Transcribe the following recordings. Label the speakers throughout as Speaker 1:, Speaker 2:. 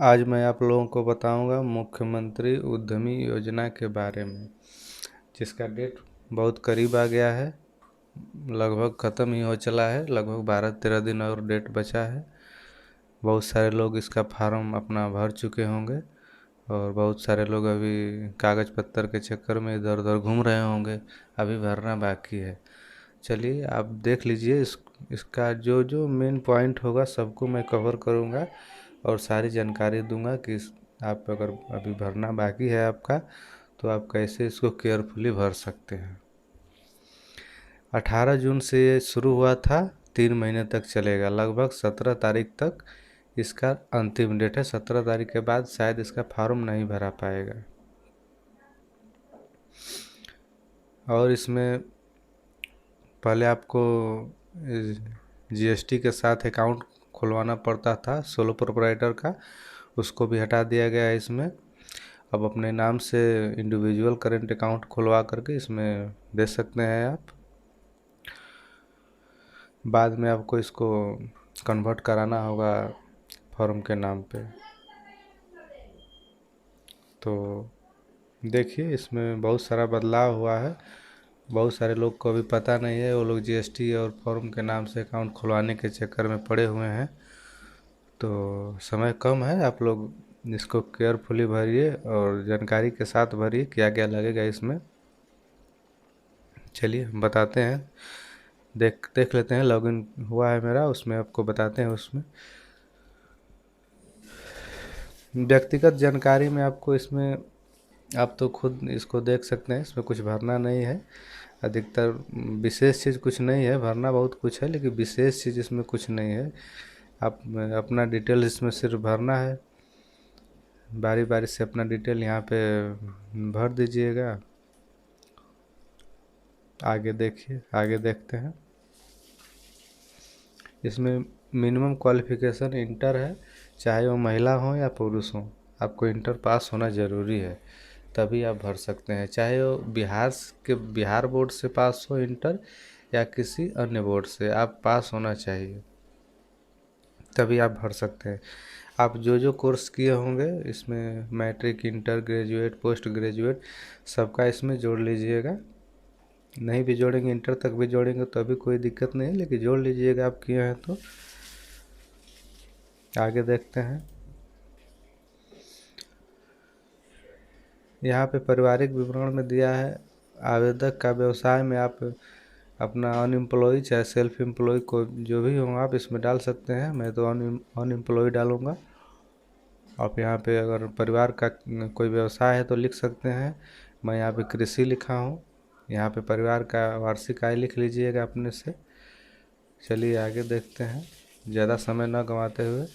Speaker 1: आज मैं आप लोगों को बताऊंगा मुख्यमंत्री उद्यमी योजना के बारे में, जिसका डेट बहुत करीब आ गया है। लगभग ख़त्म ही हो चला है। लगभग 12-13 दिन और डेट बचा है। बहुत सारे लोग इसका फार्म अपना भर चुके होंगे और बहुत सारे लोग अभी कागज़ पत्तर के चक्कर में इधर उधर घूम रहे होंगे। अभी भरना बाकी है। चलिए आप देख लीजिए। इसका जो जो मेन पॉइंट होगा सबको मैं कवर करूँगा और सारी जानकारी दूंगा कि आप अगर अभी भरना बाकी है आपका, तो आप कैसे इसको केयरफुली भर सकते हैं। 18 जून से ये शुरू हुआ था, 3 महीने तक चलेगा। लगभग 17 तारीख तक इसका अंतिम डेट है। 17 तारीख के बाद शायद इसका फॉर्म नहीं भरा पाएगा। और इसमें पहले आपको जीएसटी के साथ अकाउंट खुलवाना पड़ता था सोलो प्रोप्राइटर का, उसको भी हटा दिया गया है इसमें। अब अपने नाम से इंडिविजुअल करेंट अकाउंट खुलवा करके इसमें दे सकते हैं आप। बाद में आपको इसको कन्वर्ट कराना होगा फॉर्म के नाम पे। तो देखिए इसमें बहुत सारा बदलाव हुआ है। बहुत सारे लोग को अभी पता नहीं है। वो लोग जीएसटी और फॉर्म के नाम से अकाउंट खुलवाने के चक्कर में पड़े हुए हैं। तो समय कम है, आप लोग इसको केयरफुली भरिए और जानकारी के साथ भरिए क्या क्या लगेगा इसमें। चलिए हम बताते हैं। देख लेते हैं। लॉगिन हुआ है मेरा, उसमें आपको बताते हैं। उसमें व्यक्तिगत जानकारी में आपको इसमें, आप तो खुद इसको देख सकते हैं, इसमें कुछ भरना नहीं है। अधिकतर विशेष चीज़ कुछ नहीं है, भरना बहुत कुछ है लेकिन विशेष चीज़ इसमें कुछ नहीं है। आप अपना डिटेल इसमें सिर्फ भरना है। बारी बारी से अपना डिटेल यहाँ पे भर दीजिएगा। आगे देखिए, आगे देखते हैं। इसमें मिनिमम क्वालिफ़िकेशन इंटर है, चाहे वो महिला हो या पुरुष हो। आपको इंटर पास होना ज़रूरी है, तभी आप भर सकते हैं। चाहे वो बिहार बोर्ड से पास हो इंटर या किसी अन्य बोर्ड से, आप पास होना चाहिए, तभी आप भर सकते हैं। आप जो जो कोर्स किए होंगे इसमें, matric, inter, graduate, post graduate, सबका इसमें जोड़ लीजिएगा। नहीं भी जोड़ेंगे, इंटर तक भी जोड़ेंगे तो अभी कोई दिक्कत नहीं है, लेकिन जोड़ लीजिएगा आप किए हैं तो। आगे देखते हैं। यहाँ पे पारिवारिक विवरण में दिया है। आवेदक का व्यवसाय में आप अपना अनएम्प्लॉय चाहे सेल्फ एम्प्लॉय को जो भी हो आप इसमें डाल सकते हैं। मैं तो अनएम्प्लॉय डालूँगा। आप यहाँ पे अगर परिवार का कोई व्यवसाय है तो लिख सकते हैं। मैं यहाँ पे कृषि लिखा हूँ। यहाँ पे परिवार का वार्षिक आय लिख लीजिएगा अपने से। चलिए आगे देखते हैं, ज़्यादा समय न गंवाते हुए।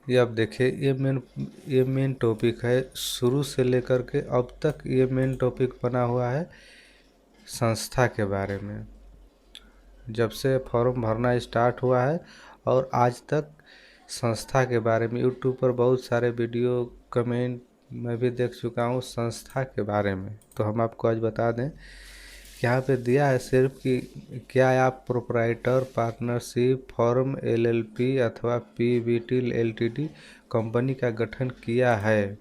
Speaker 1: ये अब देखिए, ये मेन टॉपिक है। शुरू से लेकर के अब तक ये मेन टॉपिक बना हुआ है संस्था के बारे में। जब से फॉर्म भरना स्टार्ट हुआ है और आज तक संस्था के बारे में यूट्यूब पर बहुत सारे वीडियो, कमेंट मैं भी देख चुका हूँ संस्था के बारे में। तो हम आपको आज बता दें, यहाँ पे दिया है सिर्फ कि क्या आप प्रोप्राइटर, पार्टनरशिप, फॉर्म, एलएलपी अथवा पीवीटी एलटीडी कंपनी का गठन किया है।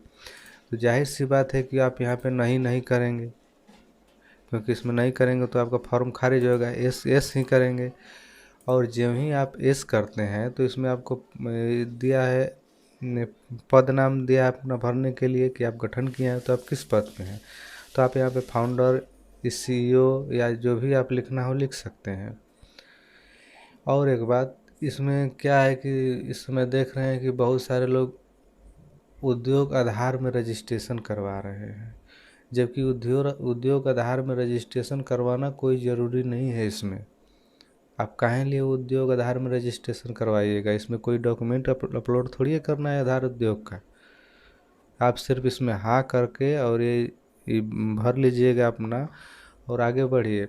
Speaker 1: तो जाहिर सी बात है कि आप यहाँ पे नहीं करेंगे, क्योंकि इसमें नहीं करेंगे तो आपका फॉर्म खारिज होगा। एस ही करेंगे। और जो ही आप एस करते हैं तो इसमें आपको दिया है पद नाम दिया है अपना भरने के लिए कि आप गठन किए हैं तो आप किस पद पे हैं। तो आप यहाँ पे फाउंडर, सीईओ या जो भी आप लिखना हो लिख सकते हैं। और एक बात इसमें क्या है कि इस समय देख रहे हैं कि बहुत सारे लोग उद्योग आधार में रजिस्ट्रेशन करवा रहे हैं, जबकि उद्योग आधार में रजिस्ट्रेशन करवाना कोई ज़रूरी नहीं है। इसमें आप काहे लिए उद्योग आधार में रजिस्ट्रेशन करवाइएगा? इसमें कोई डॉक्यूमेंट अपलोड थोड़ी करना है आधार उद्योग का। आप सिर्फ इसमें हाँ करके और ये भर लीजिएगा अपना और आगे बढ़िए।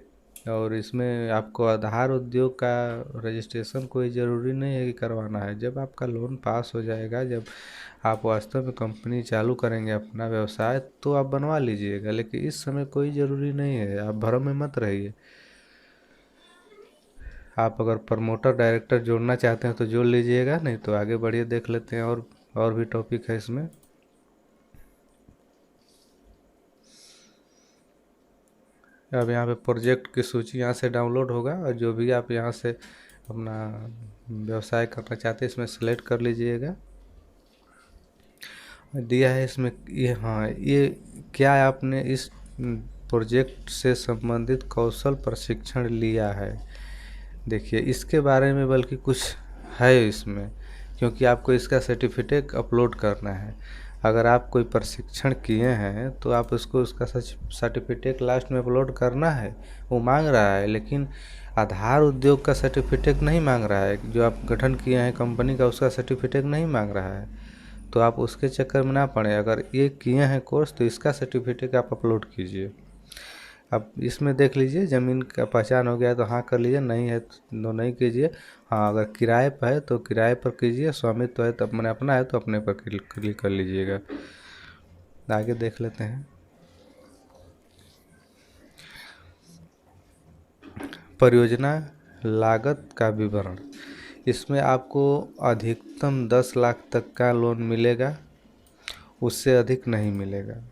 Speaker 1: और इसमें आपको आधार उद्योग का रजिस्ट्रेशन कोई ज़रूरी नहीं है कि करवाना है। जब आपका लोन पास हो जाएगा, जब आप वास्तव में कंपनी चालू करेंगे अपना व्यवसाय, तो आप बनवा लीजिएगा, लेकिन इस समय कोई ज़रूरी नहीं है। आप भ्रम में मत रहिए। आप अगर प्रमोटर डायरेक्टर जोड़ना चाहते हैं तो जोड़ लीजिएगा, नहीं तो आगे बढ़िए देख लेते हैं। और भी टॉपिक है इसमें। अब यहाँ पे प्रोजेक्ट की सूची यहाँ से डाउनलोड होगा, और जो भी आप यहाँ से अपना व्यवसाय करना चाहते हैं इसमें सेलेक्ट कर लीजिएगा। दिया है इसमें ये, हाँ ये क्या आपने इस प्रोजेक्ट से संबंधित कौशल प्रशिक्षण लिया है। देखिए इसके बारे में बल्कि कुछ है इसमें, क्योंकि आपको इसका सर्टिफिकेट अपलोड करना है। अगर आप कोई प्रशिक्षण किए हैं तो आप उसको उसका सर्टिफिकेट लास्ट में अपलोड करना है। वो मांग रहा है, लेकिन आधार उद्योग का सर्टिफिकेट नहीं मांग रहा है। जो आप गठन किए हैं कंपनी का, उसका सर्टिफिकेट नहीं मांग रहा है। तो आप उसके चक्कर में ना पड़े। अगर ये किए हैं कोर्स तो इसका सर्टिफिकेट आप अपलोड कीजिए। अब इसमें देख लीजिए, ज़मीन का पहचान हो गया है तो हाँ कर लीजिए, नहीं है तो नहीं कीजिए। हाँ अगर किराए पर है तो किराए पर कीजिए, स्वामित्व है तो मैंने अपना है तो अपने पर क्लिक कर लीजिएगा। आगे देख लेते हैं। परियोजना लागत का विवरण। इसमें आपको अधिकतम 10 लाख तक का लोन मिलेगा, उससे अधिक नहीं मिलेगा।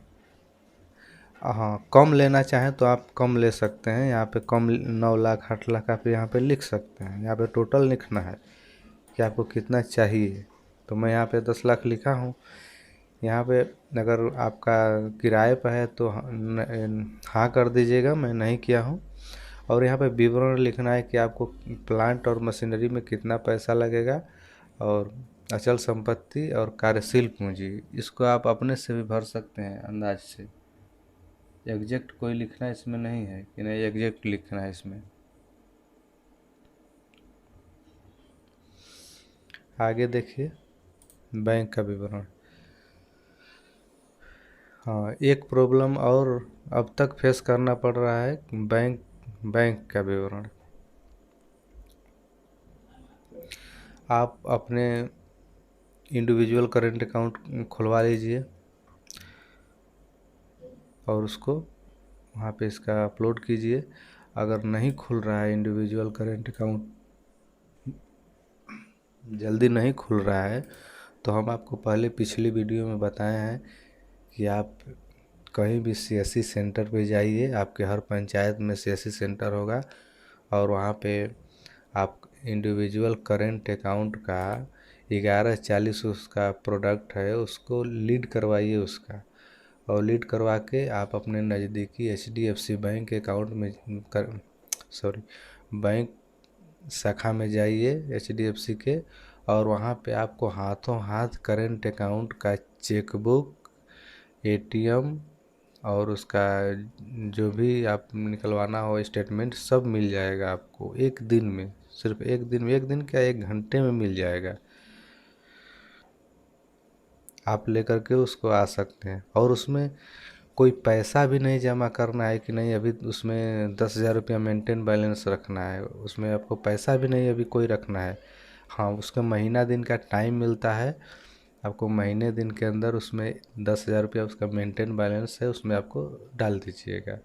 Speaker 1: हाँ कम लेना चाहें तो आप कम ले सकते हैं। यहाँ पे कम 9 लाख 8 लाख आप यहाँ पे लिख सकते हैं। यहाँ पे टोटल लिखना है कि आपको कितना चाहिए। तो मैं यहाँ पे 10 लाख लिखा हूँ। यहाँ पे अगर आपका किराए पर है तो हाँ कर दीजिएगा, मैं नहीं किया हूँ। और यहाँ पे विवरण लिखना है कि आपको प्लांट और मशीनरी में कितना पैसा लगेगा, और अचल संपत्ति और कार्यशील पूंजी, इसको आप अपने से भी भर सकते हैं अंदाज से। एग्जैक्ट कोई लिखना इसमें नहीं है कि नहीं, एग्जैक्ट लिखना है इसमें। आगे देखिए बैंक का विवरण। हाँ एक प्रॉब्लम और अब तक फेस करना पड़ रहा है, बैंक का विवरण। आप अपने इंडिविजुअल करेंट अकाउंट खुलवा लीजिए और उसको वहाँ पे इसका अपलोड कीजिए। अगर नहीं खुल रहा है इंडिविजुअल करेंट अकाउंट, जल्दी नहीं खुल रहा है, तो हम आपको पहले पिछली वीडियो में बताए हैं कि आप कहीं भी सीएससी सेंटर पे जाइए। आपके हर पंचायत में सीएससी सेंटर होगा, और वहाँ पे आप इंडिविजुअल करेंट अकाउंट का 1140 उसका प्रोडक्ट है, उसको लीड करवाइए उसका। और लीड करवा के आप अपने नज़दीकी एचडीएफसी बैंक अकाउंट में बैंक शाखा में जाइए एचडीएफसी के, और वहाँ पे आपको हाथों हाथ करेंट अकाउंट का चेकबुक, एटीएम और उसका जो भी आप निकलवाना हो स्टेटमेंट सब मिल जाएगा आपको एक दिन में। सिर्फ एक दिन में, एक दिन क्या, एक घंटे में मिल जाएगा। आप लेकर के उसको आ सकते हैं। और उसमें कोई पैसा भी नहीं जमा करना है कि नहीं अभी उसमें 10,000 रुपया मेंटेन बैलेंस रखना है। उसमें आपको पैसा भी नहीं अभी कोई रखना है। हाँ उसका महीना दिन का टाइम मिलता है आपको। महीने दिन के अंदर उसमें 10,000 रुपया उसका मेंटेन बैलेंस है, उसमें आपको डाल दीजिएगा।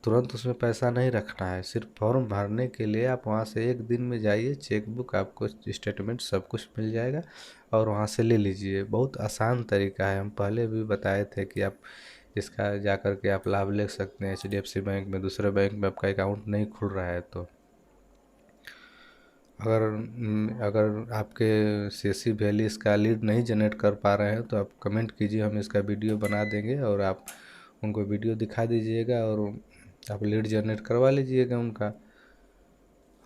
Speaker 1: तुरंत उसमें पैसा नहीं रखना है। सिर्फ फॉर्म भरने के लिए आप वहाँ से एक दिन में जाइए, चेकबुक आपको स्टेटमेंट सब कुछ मिल जाएगा और वहाँ से ले लीजिए। बहुत आसान तरीका है, हम पहले भी बताए थे कि आप इसका जा कर के आप लाभ ले सकते हैं एचडीएफसी बैंक में। दूसरे बैंक में आपका अकाउंट नहीं खुल रहा है तो अगर आपके सीएससी वैली इसका लीड नहीं जनरेट कर पा रहे हैं तो आप कमेंट कीजिए, हम इसका वीडियो बना देंगे और आप उनको वीडियो दिखा दीजिएगा और आप लीड जनरेट करवा लीजिएगा उनका।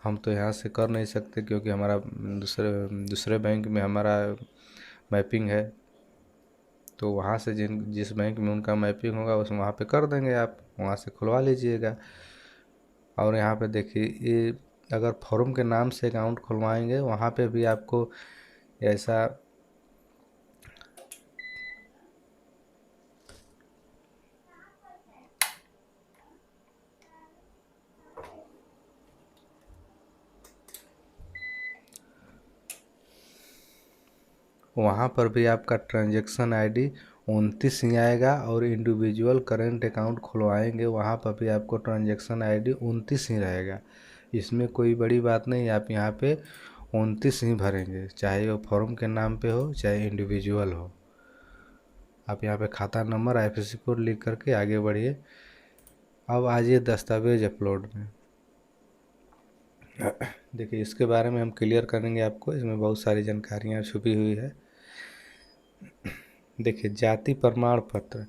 Speaker 1: हम तो यहाँ से कर नहीं सकते क्योंकि हमारा दूसरे बैंक में हमारा मैपिंग है। तो वहाँ से जिस बैंक में उनका मैपिंग होगा उस वहाँ पे कर देंगे, आप वहाँ से खुलवा लीजिएगा। और यहाँ पे देखिए ये अगर फॉर्म के नाम से अकाउंट खुलवाएंगे वहाँ पे भी आपको ऐसा वहाँ पर भी आपका ट्रांजैक्शन आईडी 29 ही आएगा। और इंडिविजुअल करेंट अकाउंट खुलवाएंगे वहाँ पर भी आपको ट्रांजैक्शन आईडी 29 ही रहेगा। इसमें कोई बड़ी बात नहीं, आप यहाँ पे 29 ही भरेंगे, चाहे वो फॉर्म के नाम पे हो चाहे इंडिविजुअल हो। आप यहाँ पे खाता नंबर IFSC कोड लिख करके आगे बढ़िए। अब आइए दस्तावेज अपलोड में। देखिए इसके बारे में हम क्लियर करेंगे आपको, इसमें बहुत सारी जानकारियाँ छुपी हुई है। देखिए जाति प्रमाण पत्र,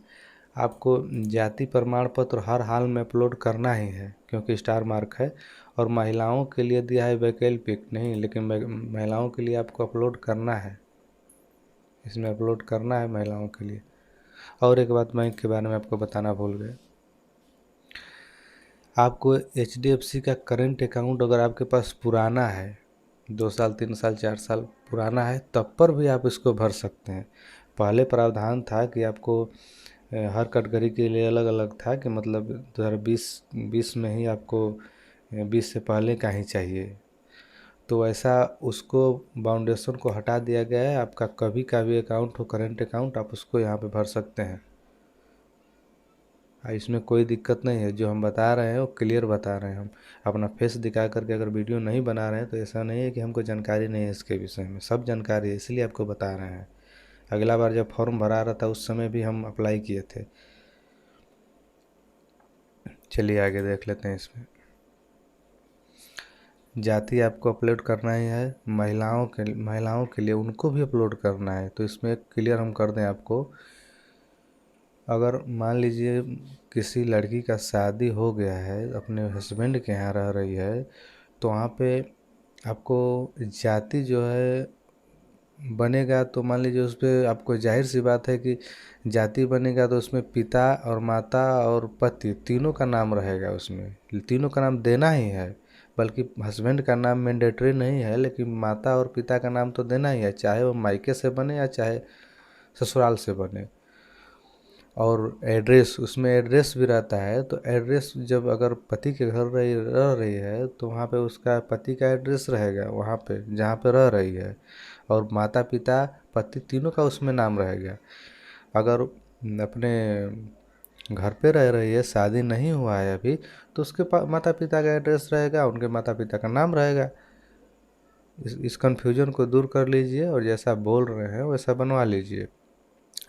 Speaker 1: आपको जाति प्रमाण पत्र हर हाल में अपलोड करना ही है क्योंकि स्टार मार्क है। और महिलाओं के लिए दिया है वैकल्पिक नहीं, लेकिन महिलाओं के लिए आपको अपलोड करना है, इसमें अपलोड करना है महिलाओं के लिए। और एक बात बैंक के बारे में आपको बताना भूल गए, आपको HDFC का करंट अकाउंट अगर आपके पास पुराना है, 2 साल 3 साल 4 साल पुराना है, तब पर भी आप इसको भर सकते हैं। पहले प्रावधान था कि आपको हर कैटेगरी के लिए अलग अलग था कि मतलब 2020 में ही आपको 20 से पहले का ही चाहिए। तो ऐसा उसको बाउंडेशन को हटा दिया गया है। आपका कभी का भी अकाउंट हो, करंट अकाउंट, आप उसको यहाँ पे भर सकते हैं। इसमें कोई दिक्कत नहीं है, जो हम बता रहे हैं वो क्लियर बता रहे हैं। हम अपना फेस दिखा करके अगर वीडियो नहीं बना रहे हैं तो ऐसा नहीं है कि हमको जानकारी नहीं है इसके विषय में, सब जानकारी है, इसलिए आपको बता रहे हैं। अगला बार जब फॉर्म भरा रहा था उस समय भी हम अप्लाई किए थे। चलिए आगे देख लेते हैं। इसमें जाति आपको अपलोड करना ही है, महिलाओं के लिए उनको भी अपलोड करना है। तो इसमें क्लियर हम कर दें आपको, अगर मान लीजिए किसी लड़की का शादी हो गया है, अपने हस्बैंड के यहाँ रह रही है, तो वहाँ पे आपको जाति जो है बनेगा, तो मान लीजिए उस पर आपको जाहिर सी बात है कि जाति बनेगा तो उसमें पिता और माता और पति तीनों का नाम रहेगा, उसमें तीनों का नाम देना ही है। बल्कि हस्बैंड का नाम मैंडेटरी नहीं है, लेकिन माता और पिता का नाम तो देना ही है, चाहे वो मायके से बने या चाहे ससुराल से बने। और एड्रेस, उसमें एड्रेस भी रहता है, तो एड्रेस जब अगर पति के घर रह रही है तो वहाँ पे उसका पति का एड्रेस रहेगा वहाँ पे जहाँ पे रह रही है, और माता पिता पति तीनों का उसमें नाम रहेगा। अगर अपने घर पे रह रही है, शादी नहीं हुआ है अभी, तो उसके माता पिता का एड्रेस रहेगा, उनके माता पिता का नाम रहेगा। इस कन्फ्यूजन को दूर कर लीजिए और जैसा बोल रहे हैं वैसा बनवा लीजिए।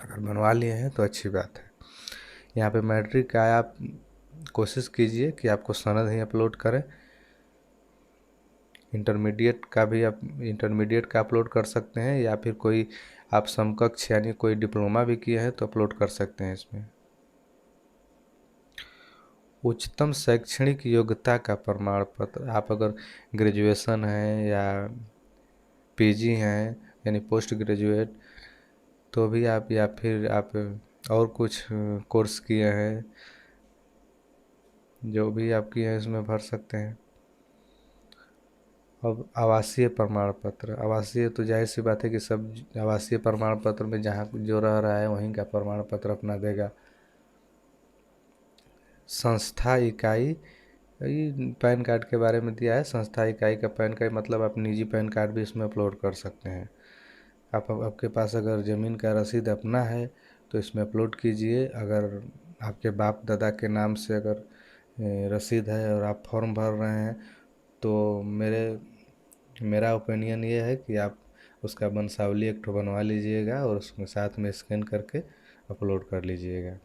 Speaker 1: अगर बनवा लिए हैं तो अच्छी बात है। यहाँ पे मैट्रिक का आप कोशिश कीजिए कि आपको सनद ही अपलोड करें। इंटरमीडिएट का भी आप इंटरमीडिएट का अपलोड कर सकते हैं, या फिर कोई आप समकक्ष यानी कोई डिप्लोमा भी किए हैं तो अपलोड कर सकते हैं इसमें। उच्चतम शैक्षणिक योग्यता का प्रमाण पत्र, आप अगर ग्रेजुएशन है या PG हैं यानी पोस्ट ग्रेजुएट, तो भी आप, या फिर आप और कुछ कोर्स किए हैं, जो भी आप किए हैं इसमें भर सकते हैं। अब आवासीय प्रमाण पत्र, आवासीय तो जाहिर सी बात है कि सब आवासीय प्रमाण पत्र में जहाँ जो रह रहा है वहीं का प्रमाण पत्र अपना देगा। संस्था इकाई, ये पैन कार्ड के बारे में दिया है। संस्था इकाई का पैन कार्ड मतलब आप निजी पैन कार्ड भी इसमें अपलोड कर सकते हैं। आपके पास अगर ज़मीन का रसीद अपना है तो इसमें अपलोड कीजिए। अगर आपके बाप दादा के नाम से अगर रसीद है और आप फॉर्म भर रहे हैं, तो मेरा ओपिनियन ये है कि आप उसका वंशावली एक ठो बनवा लीजिएगा और उसमें साथ में स्कैन करके अपलोड कर लीजिएगा।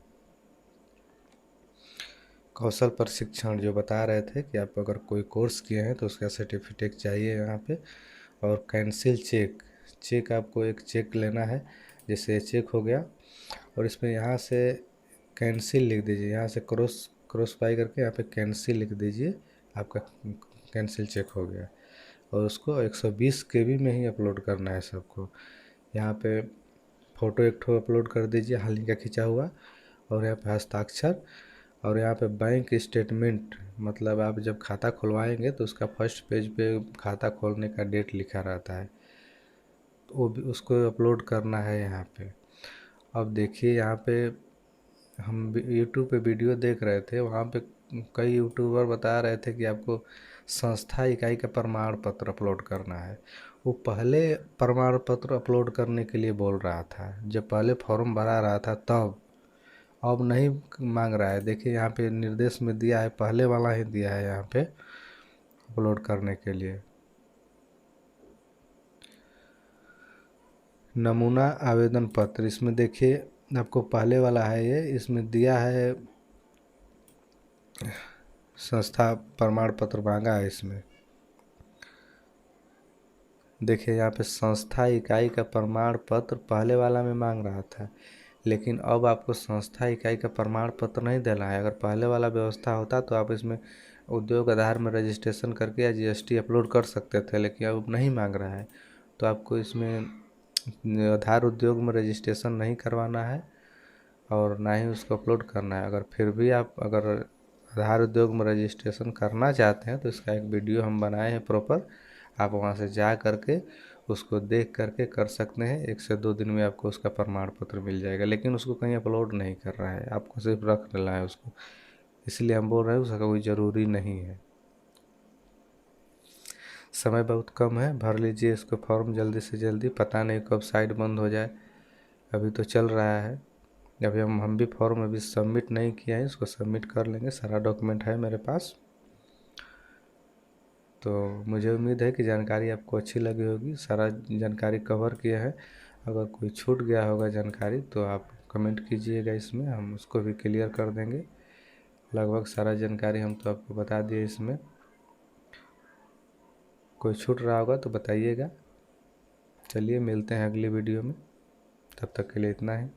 Speaker 1: कौशल प्रशिक्षण जो बता रहे थे कि आप अगर कोई कोर्स किए हैं तो उसका सर्टिफिकेट चाहिए यहाँ पे। और कैंसिल चेक आपको एक चेक लेना है, जैसे चेक हो गया और इसमें यहाँ से कैंसिल लिख दीजिए, यहाँ से क्रॉस बाई करके यहाँ पे कैंसिल लिख दीजिए, आपका कैंसिल चेक हो गया। और उसको 120 KB में ही अपलोड करना है सबको। यहाँ पे फ़ोटो एक ठो अपलोड कर दीजिए हाल ही का खींचा हुआ, और यहाँ पे हस्ताक्षर, और यहाँ पे बैंक स्टेटमेंट, मतलब आप जब खाता खुलवाएंगे तो उसका फर्स्ट पेज पे खाता खोलने का डेट लिखा रहता है, तो वो भी उसको अपलोड करना है यहाँ पे। अब देखिए यहाँ पे हम यूट्यूब पे वीडियो देख रहे थे, वहाँ पे कई यूट्यूबर बता रहे थे कि आपको संस्था इकाई का प्रमाण पत्र अपलोड करना है। वो पहले प्रमाण पत्र अपलोड करने के लिए बोल रहा था जब पहले फॉर्म भरा रहा था तब, अब नहीं मांग रहा है। देखिए यहाँ पे निर्देश में दिया है, पहले वाला ही दिया है यहाँ पे। अपलोड करने के लिए। नमूना आवेदन पत्र, इसमें देखिए आपको पहले वाला है ये, इसमें दिया है संस्था प्रमाण पत्र मांगा है। इसमें देखिए यहाँ पे संस्था इकाई का प्रमाण पत्र पहले वाला में मांग रहा था, लेकिन अब आपको संस्था इकाई का प्रमाण पत्र नहीं देना है। अगर पहले वाला व्यवस्था होता तो आप इसमें उद्योग आधार में रजिस्ट्रेशन करके या जीएसटी अपलोड कर सकते थे, लेकिन अब नहीं मांग रहा है। तो आपको इसमें आधार उद्योग में रजिस्ट्रेशन नहीं करवाना है और ना ही उसको अपलोड करना है। अगर फिर भी आप अगर आधार उद्योग में रजिस्ट्रेशन करना चाहते हैं तो इसका एक वीडियो हम बनाए हैं प्रॉपर, आप वहां से जा करके उसको देख करके कर सकते हैं। 1 से 2 दिन में आपको उसका प्रमाण पत्र मिल जाएगा, लेकिन उसको कहीं अपलोड नहीं कर रहा है, आपको सिर्फ रख लेना है उसको। इसलिए हम बोल रहे हैं उसका कोई ज़रूरी नहीं है। समय बहुत कम है, भर लीजिए इसको फॉर्म जल्दी से जल्दी, पता नहीं कब साइट बंद हो जाए। अभी तो चल रहा है, अभी हम भी फॉर्म अभी सबमिट नहीं किया है, इसको सबमिट कर लेंगे। सारा डॉक्यूमेंट है मेरे पास। तो मुझे उम्मीद है कि जानकारी आपको अच्छी लगी होगी, सारा जानकारी कवर किया है। अगर कोई छूट गया होगा जानकारी तो आप कमेंट कीजिएगा, इसमें हम उसको भी क्लियर कर देंगे। लगभग सारा जानकारी हम तो आपको बता दिए। इसमें कोई छूट रहा होगा तो बताइएगा। चलिए मिलते हैं अगली वीडियो में, तब तक के लिए इतना ही।